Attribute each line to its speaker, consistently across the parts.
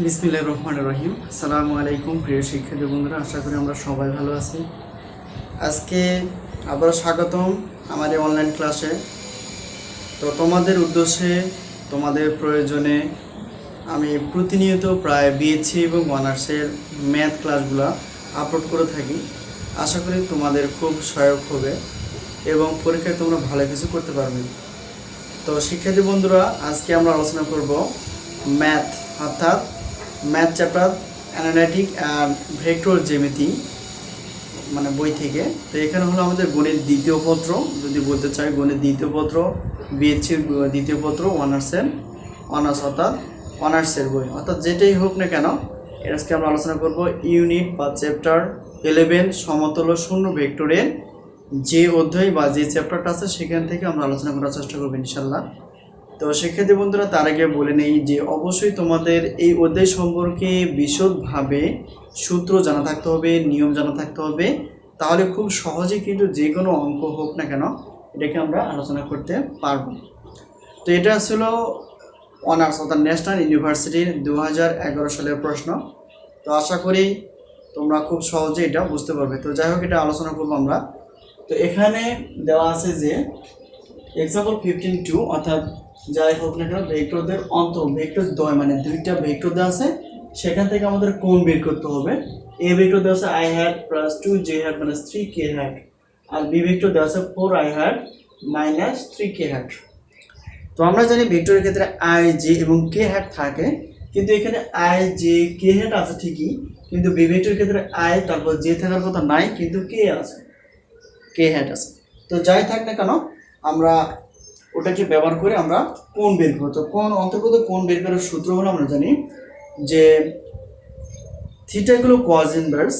Speaker 1: বিসমিল্লাহির রহমানির রহিম। আসসালামু আলাইকুম প্রিয় শিক্ষার্থী বন্ধুরা, আশা করি আমরা সবাই ভালো আছি। আজকে আবারও স্বাগতম আমার এই অনলাইন ক্লাসে। তো তোমাদের উদ্দেশ্যে, তোমাদের প্রয়োজনে আমি প্রতিনিয়ত প্রায় বিএসসি এবং অনার্সের ম্যাথ ক্লাসগুলো আপলোড করে থাকি। আশা করি তোমাদের খুব সহায়ক হবে এবং পরীক্ষায় তোমরা ভালো কিছু করতে পারবে। তো শিক্ষার্থী বন্ধুরা, আজকে আমরা আলোচনা করব ম্যাথ, অর্থাৎ math chapter analytic and vector জ্যামিতি, মানে বই থেকে। তো এখানে হলো আমাদের গণিত দ্বিতীয় পত্র, যদি বলতে চাই গণিত দ্বিতীয় পত্র, বিএসসির দ্বিতীয় পত্র, অনার্স অর্থাৎ অনার্সের বই, অর্থাৎ যেটাই হোক না কেন, এর আজকে আমরা আলোচনা করব ইউনিট বা চ্যাপ্টার 11 সমতল শূন্য ভেক্টরের যে অধ্যায় বা যে চ্যাপ্টারটা আছে সেখান থেকে আমরা আলোচনা করার চেষ্টা করবো ইনশাল্লাহ। তো শিক্ষার্থী বন্ধুরা, তার আগে বলে নেই যে অবশ্যই তোমাদের এই অধ্যায় সম্পর্কে বিশদভাবে সূত্র জানা থাকতে হবে, নিয়ম জানা থাকতে হবে, তাহলে খুব সহজে কিন্তু যে কোনো অঙ্ক হোক না কেন এটাকে আমরা আলোচনা করতে পারবো। তো এটা ছিল অনার্স অর্থাৎ ন্যাশনাল ইউনিভার্সিটির 2011 সালের প্রশ্ন। তো আশা করি তোমরা খুব সহজে এটা বুঝতে পারবে। তো যাই হোক, এটা আলোচনা করবো আমরা। তো এখানে দেওয়া আছে যে এক্সাম্পল 15(2), অর্থাৎ যাই হোক না কেন ভেক্টরদের ভেক্টর দ্বয়, মানে দুইটা ভেক্টর দেওয়া আছে, সেখান থেকে আমাদের কোণ বের করতে হবে। এ ভেক্টর দেওয়া আছে i hat plus 2j hat minus 3k hat, আর বি ভেক্টর দেওয়া আছে 4i hat minus 3k hat। তো আমরা জানি ভেক্টরের ক্ষেত্রে i, j এবং k hat থাকে, কিন্তু এখানে i, j, k hat আছে ঠিকই, কিন্তু বি ভেক্টরের ক্ষেত্রে i তারপর j থাকার কথা নাই, কিন্তু k আছে, k hat আছে। তো যাই থাক না কেন আমরা ওটাকে ব্যবহার করে আমরা কোণ বের করব। তো কোণ অন্তর্গত কোণ বের করার সূত্র হলো, আমরা জানি যে থিটা গুলো cos inverse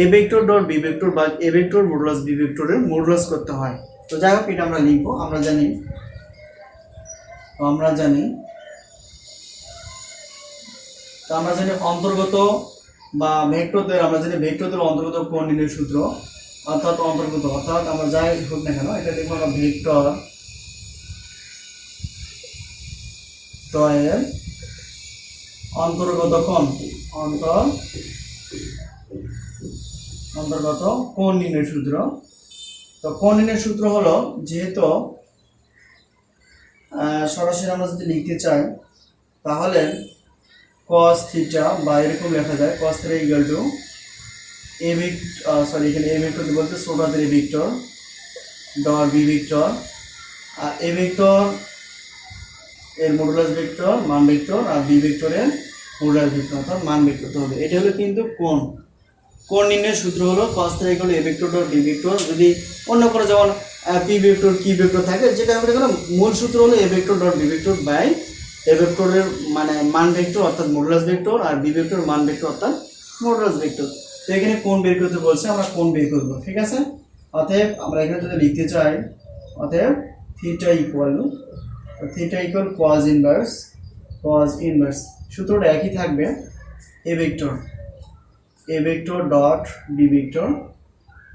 Speaker 1: A vector dot B vector বা এ ভেক্টর মডুলাস বি ভেক্টরের মডুলাস করতে হয়। তো যাই হোক, এটা আমরা লিখবো। আমরা জানি অন্তর্গত বা ভেক্টরদের, আমরা জানি ভেক্টরদের অন্তর্গত কোণ নির্ণয়ের সূত্র, অর্থাৎ আমরা যাই হোক না কেন এটা লিখবো আমরা ভেক্টর দ্বয়ের অন্তর্গত কোণ নির্ণয়ের সূত্র। তো কোণ নির্ণয়ের সূত্র হলো, যেহেতু সরাসরি আমরা যদি লিখতে চাই তাহলে cos থিটা, বা এরকম লেখা যায় cos theta equal to A vector, এখানে এ ভেক্টর বলতে ছোট হাতের A vector dot B vector, আর এ ভেক্টর এর মডুলাস ভেক্টর মান ভেক্টর, আর বি ভেক্টরের মডুলাস ভেক্টর অর্থাৎ মান ভেক্টর হবে। এটা হলো কিন্তু কোণ নির্ণয়ের সূত্র হলো cos theta equal to A vector dot B vector. যদি অন্য কোনো যেমন পি ভেক্টর কি ভেক্টর থাকে, যেটা আমরা দেখলাম মূল সূত্র হলো A vector dot B vector by A ভেক্টরের মানে মান ভেক্টর অর্থাৎ মডুলাস ভেক্টর, আর বি ভেক্টর মান ভেক্টর অর্থাৎ মডুলাস ভেক্টর। তো এখানে কোণ বের করতে বলছে, আমরা কোণ বের করব, ঠিক আছে। অতএব আমরা এখানে যদি লিখতে চাই, অতএব থিটা ইকুয়াল cos ইনভার্স, সূত্রটা একই থাকবে, A vector dot B vector,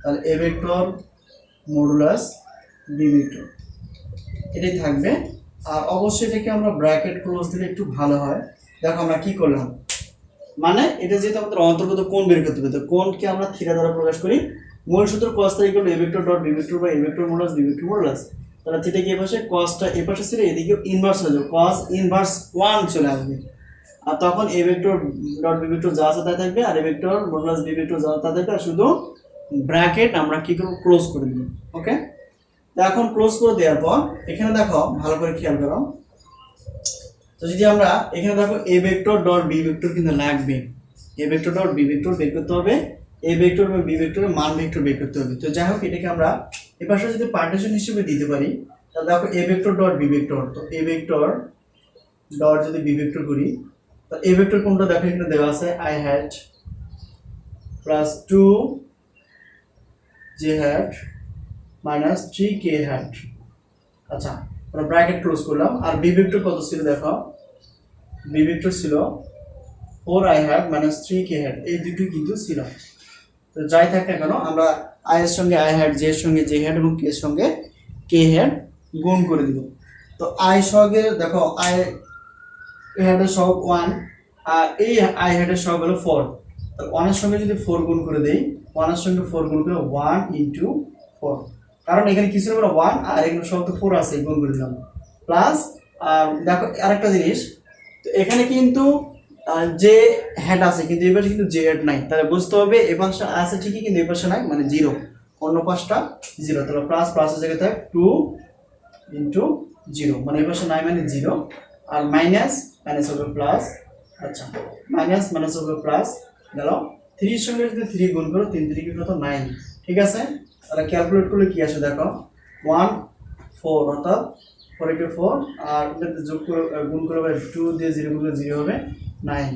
Speaker 1: তাহলে A vector modulus B vector, এটাই থাকবে। আর অবশ্যই এটাকে আমরা ব্র্যাকেট ক্লোজ দিলে একটু ভালো হয়। দেখো আমরা কি করলাম, মানে এটা যেহেতু আমাদের অন্তর্গত কোণ বের করতে হবে, তো কোণকে আমরা থিটা দ্বারা প্রকাশ করি। মূল সূত্র cos theta equal to A vector dot B vector by A vector modulus B vector modulus, তাহলে থিটা কি পাশে cosটা এ পাশে ছিল, এদিকে ইনভার্স হয়ে যাবে, cos ইনভার্স 1 চলে আসবে, আর তখন A vector dot B vector যা আছে তাই থাকবে, আর A vector modulus B vector যা তা থাকবে, আর শুধু ব্র্যাকেট আমরা কি করব, ক্লোজ করে দেব। ওকে, তো এখন ক্লোজ করে দেওয়ার পর এখানে দেখো ভালো করে খেয়াল করো। তো যদি আমরা এখানে দেখো A vector dot B vector কিন্তু লাগবে, A vector dot B vector বের করতে হবে, এ ভেক্টর এবং বি ভেক্টরের মান ভেক্টর বের করতে হবে। তো যাই হোক, এটাকে আমরা এই পাশে যদি পার্টিশন হিসেবে দিতে পারি, তাহলে দেখো A vector dot B vector, তো এ ভেক্টর ডট যদি বি ভেক্টর করি, তো এ ভেক্টর কোনটা দেখো এখানে দেওয়া আছে i hat plus 2j hat minus 3k hat। আচ্ছা, আমরা ব্র্যাকেট ক্লোজ করলাম। আর বি ভেক্টর কত ছিল দেখো, বি ভেক্টর ছিল 4i hat minus 3k hat, এই দুটো কিন্তু ছিল। তো যাই থাক না কেন আমরা i এর সঙ্গে i hat, j এর সঙ্গে j hat এবং k এর সঙ্গে k hat গুণ করে দিব। তো i সঙ্গে দেখো i hat এর সহগ 1, আর এই আই হেডের সহগ হলো 4। তাহলে 1 এর সঙ্গে যদি 4 গুণ করে দেই, 1 এর সঙ্গে 4 গুণ করে 1 ইনটু 4, কারণ এখানে কিছু না 1 আর এখানে সহগ তো 4 আছে, গুণ করে দিলাম প্লাস। আর দেখো আরেকটা জিনিস, তো এখানে কিন্তু যে হেড আছে কিন্তু এই পাশে কিন্তু যে হেড নাই, তাহলে বুঝতে হবে এই পাশে আছে ঠিকই কিন্তু এই পাশে নাই, মানে 0, অন্য পাশটা 0। তাহলে প্লাস প্লাসের জায়গায় থাকে 2 ইনটু 0, মানে এই পাশে নাই মানে 0, আর মাইনাস মাইনাস হবে প্লাস। আচ্ছা, মাইনাস মাইনাস হবে প্লাস গেল। 3 এর সঙ্গে যদি 3 গুণ করো 3 3 কত 9, ঠিক আছে। তাহলে ক্যালকুলেট করলে কি আসে দেখো, 1 4 অর্থাৎ 4 × 4, আর এটাতে যোগ করে গুণ করে 2 দিয়ে 0 গুণ করলে 0 হবে 9।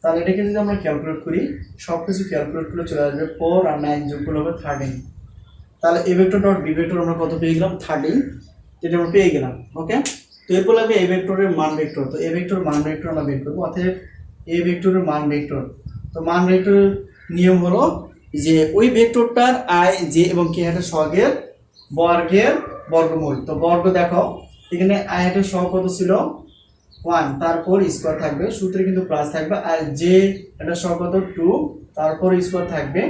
Speaker 1: তাহলে এটাকে যদি আমরা ক্যালকুলেট করি, সব কিছু ক্যালকুলেট করলে চলে আসবে 4 আর 9 যোগ করলে হবে 13। তাহলে A vector dot B vector আমরা কত পেয়ে গেলাম, 13, যেটা আমরা পেয়ে গেলাম। ওকে, তো এরপর লাগবে এ ভেক্টরের মান ভেক্টর। তো এ ভেক্টর মান ভেক্টর আমরা বের করবো, অতএব এ ভেক্টরের মান ভেক্টর। তো মান ভেক্টরের নিয়ম হলো যে ওই ভেক্টরটার আই জে এবং কে হেডের সহগের বর্গের বর্গমূল। তো বর্গ দেখো, এখানে আই হেডের সহগ কত ছিল 1, তারপর স্কোয়ার থাকবে, সূত্রে কিন্তু প্লাস থাকবে, আর জে হেডের সহগ কত 2, তারপর স্কোয়ার থাকবে,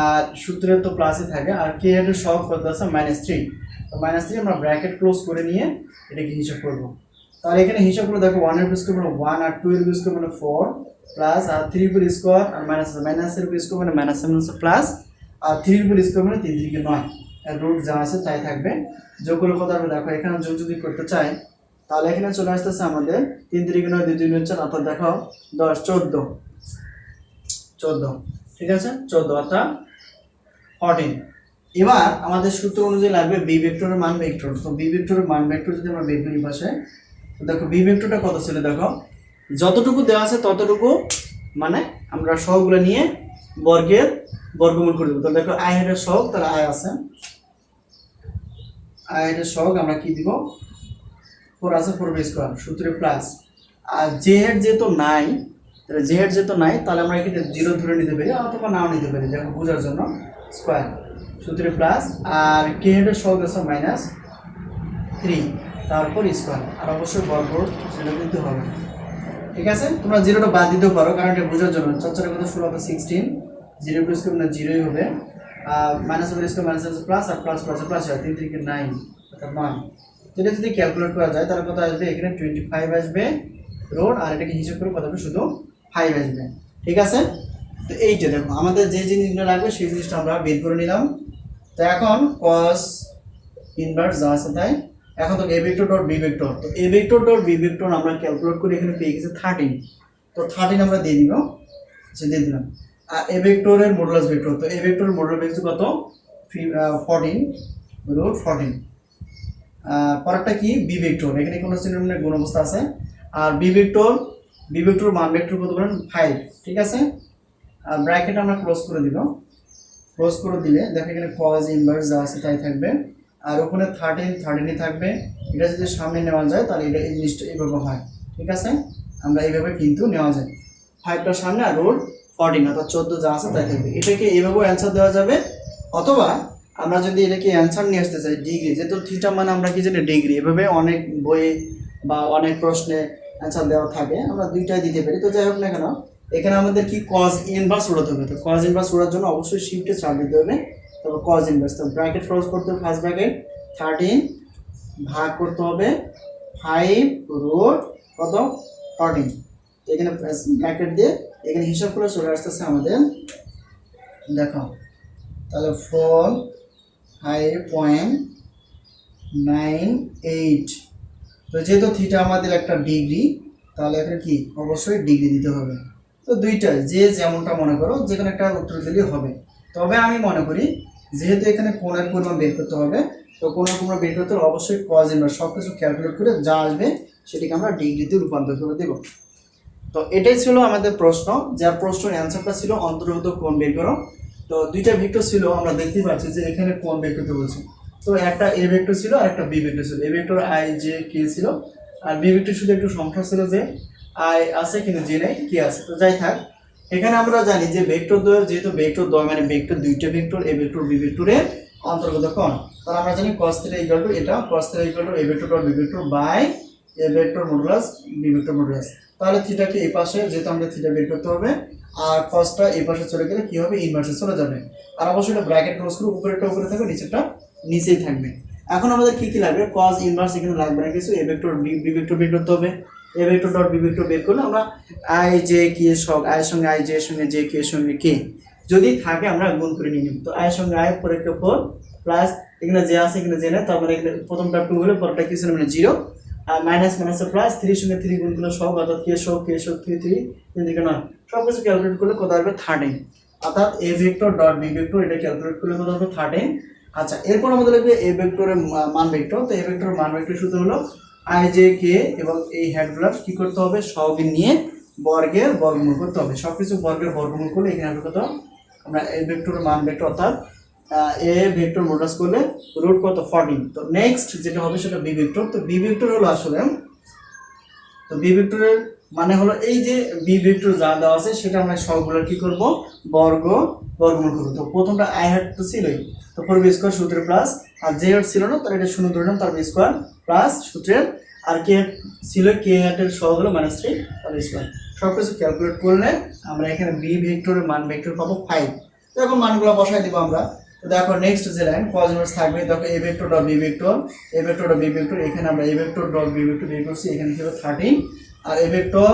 Speaker 1: আর সূত্রে তো প্লাসই থাকে, আর কে হেডের সহগ কত আছে -3। তো -3 আমরা ব্র্যাকেট ক্লোজ করে নিয়ে এটাকে হিসাব করব। তাহলে এখানে হিসাব করে দেখো 1 এর স্কোয়ার মানে 1, আর 2 এর স্কোয়ার মানে 4, প্লাস আর 3 এর স্কোয়ার আর মাইনাস এর স্কোয়ার মানে মাইনাস প্লাস, আর 3 এর স্কোয়ার মানে 3 3 9, এর রুট যা আছে তাই থাকবে। যোগ করলে কত হবে দেখো, এখানে যোগ যদি করতে চাই তাহলে এখানে চলে আসতেছে আমাদের 3 3 9 2 2 4, অর্থাৎ দেখো 10 14, ঠিক আছে, 14 অর্থাৎ 14। এবার আমাদের সূত্র অনুযায়ী লাগবে বি ভেক্টরের মান ভেক্টর। তো বি ভেক্টরের মান ভেক্টর যদি আমরা বের করি পাশে, তো দেখো বি ভেক্টরটা কত ছিল দেখো, যতটুকু দেওয়া আছে ততটুকু মানে আমরা সহগগুলো নিয়ে বর্গের বর্গমূল করে দেবো। তো দেখো আই হেডের সহগ, তাহলে আই আছে, আই হেডের সহগ আমরা কি দিব 4 আছে, 4 স্কোয়ার সূত্রে প্লাস, আর জে হেড যেহেতু নাই, তাহলে জে হেড যেহেতু নাই তাহলে আমরা এখানে 0 ধরে নিতে পারি অথবা নাও নিতে পারি, দেখো বোঝার জন্য স্কোয়ার সূত্রে প্লাস, আর কে হেডের সহগ আছে -3, তারপর স্কোয়ার, আর অবশ্যই বর্গ সেটা কিন্তু হবে, ঠিক আছে। তোমরা 0টা বাদ দিতেও পারো, কারণ এটা বোঝার জন্য। 4 4 কত 16 16, 0 প্লাস করলে 0ই হবে, আর মাইনাস হবে স্কোয়ার মাইনাস প্লাস, আর প্লাস প্লাস প্লাস হয় 3 3 9, অর্থাৎ 9। এটা যদি ক্যালকুলেট করা যায় তাহলে কত আসবে, এখানে 25 আসবে রোড, আর এটাকে হিসাব করে কত হবে শুধু 5 আসবে, ঠিক আছে। তো এইটা দেখো আমাদের যে জিনিসটা লাগবে সেই জিনিসটা আমরা বের করে নিলাম। তো এখন cos ইনভার্স যা আছে তাই, এখন তো A vector dot B vector. তো A vector dot B vector আমরা ক্যালকুলেট করে এখানে পেয়ে গেছে 13। তো 13 আমরা দিয়ে দিব, যে দিয়ে দিলাম। আর এ ভেক্টরের মডুলাস ভেক্টর, তো এ ভেক্টরের মডুলাস ভেক্টর কত 14 রুট 14। পরেরটা কি বি ভেক্টর, এখানে কোন শ্রেণীর গুণ অবস্থা আছে, আর বি ভেক্টর মান ভেক্টর কত বলেন 5, ঠিক আছে। আর ব্র্যাকেট আমরা ক্লোজ করে দিব, ক্লোজ করে দিলে দেখো এখানে cos ইনভার্স যা আছে তাই থাকবে, আর ওখানে 13ই থাকবে। এটা যদি সামনে নেওয়া যায় তাহলে এটা এই জিনিসটা এইভাবে হয়, ঠিক আছে। আমরা এইভাবে কিন্তু নেওয়া যায় 5টার সামনে আর রুট 14 অর্থাৎ 14 যা আছে তাই থাকবে। এটাকে এইভাবেও অ্যান্সার দেওয়া যাবে, অথবা আমরা যদি এটাকে অ্যান্সার নিয়ে আসতে চাই ডিগ্রি, যেহেতু থিটা মানে আমরা কি জানি ডিগ্রি, এভাবে অনেক বইয়ে বা অনেক প্রশ্নে অ্যান্সার দেওয়া থাকে, আমরা দুইটাই দিতে পারি। তো যাই হোক না কেন, এখানে আমাদের কি cos ইনভার্স উড়াতে হবে। তো cos ইনভার্স উড়ার জন্য অবশ্যই শিফটে 4 দিতে হবে, তারপর cos ইনভার্স, তো ব্র্যাকেট ক্লোজ করতে হবে, ফার্স্ট ব্র্যাকেট 13 ভাগ করতে হবে 5 রুট কত 14। তো এখানে ব্র্যাকেট দিয়ে এখানে হিসাব করে চলে আসতেছে আমাদের দেখো, তাহলে 4.598। তো যেহেতু থিটা আমাদের একটা ডিগ্রি, তাহলে এখানে কি অবশ্যই ডিগ্রি দিতে হবে। তো দুইটাই যে যেমনটা মনে করো যে কোনো একটা উত্তর দিলেই হবে। তবে আমি মনে করি যেহেতু এখানে কোণের পরিমাণ বের করতে হবে, তো কোণের পরিমাণ বের করতে হলে অবশ্যই cos ইনভার্স সব কিছু ক্যালকুলেট করে যা আসবে সেটিকে আমরা ডিগ্রিতে রূপান্তর করে দেব। তো এটাই ছিল আমাদের প্রশ্ন, যার প্রশ্নের অ্যান্সারটা ছিল অন্তর্গত কোণ বের করো। তো দুইটা ভেক্টর ছিল, আমরা দেখতে পাচ্ছি যে এখানে কোণ বের করতে বলছে। তো একটা এ ভেক্টর ছিল আর একটা বি ভেক্টর ছিল। এ ভেক্টর আই জে কে ছিল, আর বি ভেক্টর শুধু একটু সমস্যা ছিল যে আই আছে কিন্তু জে নেই, কে আছে। তো যাই থাক, এখানে আমরা জানি যে ভেক্টর দ্বয়, যেহেতু ভেক্টর দ্বয় মানে ভেক্টর দুইটা ভেক্টর এ ভেক্টর বি ভেক্টরের অন্তর্গত কোণ, তাহলে আমরা জানি cos θ = এটা cos θ = a vector dot B vector by A vector modulus B vector modulus. তাহলে থিটাকে এই পাশে যেহেতু আমাদের থিটা বের করতে হবে, আর কসটা এই পাশে চলে গেলে কি হবে, ইনভার্সে চলে যাবে। আর অবশ্যই এটা ব্র্যাকেট ক্লোজ করে উপরেরটা উপরে থাকবে, নিচেরটা নিচেই থাকবে। এখন আমাদের কি কি লাগবে, কজ ইনভার্স এখানে লাগবে না কিছু, এ ভেক্টর বি ভেক্টর বের করতে হবে। A vector dot B vector বের করলে আমরা আই জে কে সব, আই এর সঙ্গে আই, জে এর সঙ্গে জে, কে এর সঙ্গে কে যদি থাকে আমরা গুণ করে নিয়ে নেব। তো আই এর সঙ্গে আই, পরে একটা 4 প্লাস এখানে যে আছে এখানে জে না, তারপরে এখানে প্রথমটা 2 হলে পরটা কি ছিল মানে 0, আর মাইনাস মাইনাসে প্লাস, 3 এর সঙ্গে 3 গুণ করলে সব, অর্থাৎ কে সব 3 3 তিন দিকে 9, সব কিছু ক্যালকুলেট করলে কত আসবে 13। অর্থাৎ A vector dot B vector এটা ক্যালকুলেট করলে কত আসবে 13। আচ্ছা, এরপর আমাদের লাগবে এ ভেক্টরের মান ভেক্টর। তো এ ভেক্টরের মান ভেক্টর সূত্র হলো আই জে কে, এবং এই হেডগুলো কি করতে হবে, সহগে নিয়ে বর্গের বর্গমূল করতে হবে। সবকিছু বর্গের বর্গমূল করলে এখানে আসবে কত, আমরা এ ভেক্টরের মান ভেক্টর অর্থাৎ এ ভেক্টর মডুলাস করলে রুট কত 14। তো নেক্সট যেটা হবে সেটা বি ভেক্টর। তো বি ভেক্টর হলো আসলে, তো বি ভেক্টরের মানে হলো এই যে বি ভেক্টর যা দেওয়া আছে সেটা আমরা সবগুলোর কি করব, বর্গমূল করব। তো প্রথমটা আই হেড তো ছিলই, তো 4b স্কয়ার সূত্রের প্লাস, আর জে হেড ছিল না তার এটা শূন্য ধরলাম, তার বি স্কয়ার প্লাস সূত্রের, আর কে হেড ছিল, কে হেডের সহগ হলো -3 তার স্কয়ার। সব কিছু ক্যালকুলেট করলে আমরা এখানে বি ভেক্টরের মান ভেক্টর পাবো 5। তো এখন মানগুলো বসাই দিব আমরা। তো দেখো নেক্সট যে লাইন কজ ইনভার্স থাকবে, দেখো A vector dot B vector, A vector dot B vector, এখানে আমরা A vector dot B vector বের করছি, এখানে কি হবে 13, আর এ ভেক্টর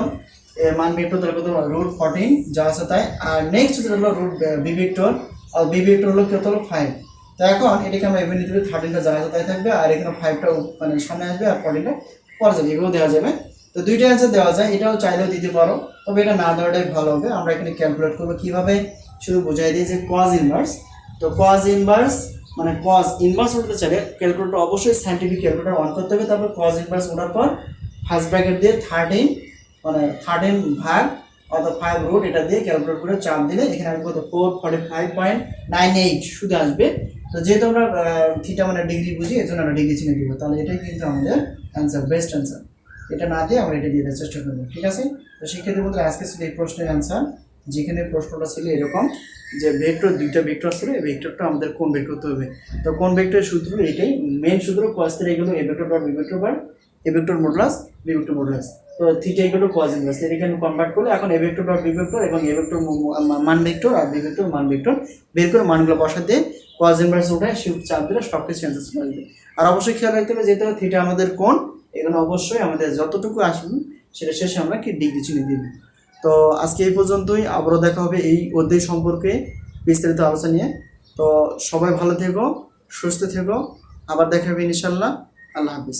Speaker 1: এর মান ভেক্টর তাহলে কত রুট 14 যা আছে তাই। আর নেক্সট যেটা হলো রুট বি ভেক্টর, আর বি ভেক্টর হলো কত হলো 5। তো এখন এটাকে আমরা এভাবে নিতে হবে, 13টা যা আছে তাই থাকবে, আর এখানে 5টা মানে সামনে আসবে, আর 14টা পরে যাবে, এগুলো দেওয়া যাবে। তো দুইটা অ্যান্সার দেওয়া যায়, এটাও চাইলেও দিতে পারো, তবে এটা না দেওয়াটাই ভালো হবে। আমরা এখানে ক্যালকুলেট করবো কিভাবে, শুধু বোঝাই দিই যে কজ ইনভার্স। তো কজ ইনভার্স মানে কজ ইনভার্স উঠতে চাইলে ক্যালকুলেটর অবশ্যই সাইন্টিফিক ক্যালকুলেটর অন করতে হবে। তারপর কজ ইনভার্স ওঠার পর ফার্স্ট ব্র্যাকেট দিয়ে 13 মানে 13 ভাগ অর্থাৎ 5 রুট, এটা দিয়ে ক্যালকুলেট করে চাপ দিলে এখানে আসবে কত 445.98 শুধু আসবে। তো যেহেতু আমরা থিটা মানে ডিগ্রি বুঝি, এর জন্য আমরা ডিগ্রি চিহ্ন দিব, তাহলে এটাই কিন্তু আমাদের অ্যান্সার, বেস্ট অ্যান্সার। এটা না দিয়ে আমরা এটা দিয়ে দেওয়ার চেষ্টা করবো, ঠিক আছে। তো শিক্ষার্থী বন্ধুরা আজকে ছিল এই প্রশ্নের অ্যান্সার, যেখানে প্রশ্নটা ছিল এরকম যে ভেক্টর দুইটা ভেক্টর ছিল, এই ভেক্টরটা আমাদের কোন বের করতে হবে। তো কোন ভেক্টরের সূত্র এটাই মেইন সূত্র, cos থিটা এগুলো A vector dot B vector by A vector modulus B vector modulus. তো থিটা এগুলো cos ইনভার্স, এটাকে কনভার্ট করলে এখন A vector dot B vector এবং এ ভেক্টর মান ভেক্টর আর বি ভেক্টর মান ভেক্টর বের করে মানগুলো বসাতে cos ইনভার্স উঠায় শিফট চাপ দিলে সব কিছু অ্যান্সার চলে আসবে। আর অবশ্যই খেয়াল রাখতে হবে যেহেতু থিটা আমাদের কোণ, এগুলো অবশ্যই আমাদের যতটুকু আসবে সেটা শেষে আমরা কি ডিগ্রি চিহ্ন দিব। তো আজকে এই পর্যন্তই, আবারও দেখা হবে এই অধ্যায় সম্পর্কে বিস্তারিত আলোচনা নিয়ে। তো সবাই ভালো থেকো, সুস্থ থেকো, আবার দেখা হবে ইনশাল্লাহ। আল্লাহ হাফিজ।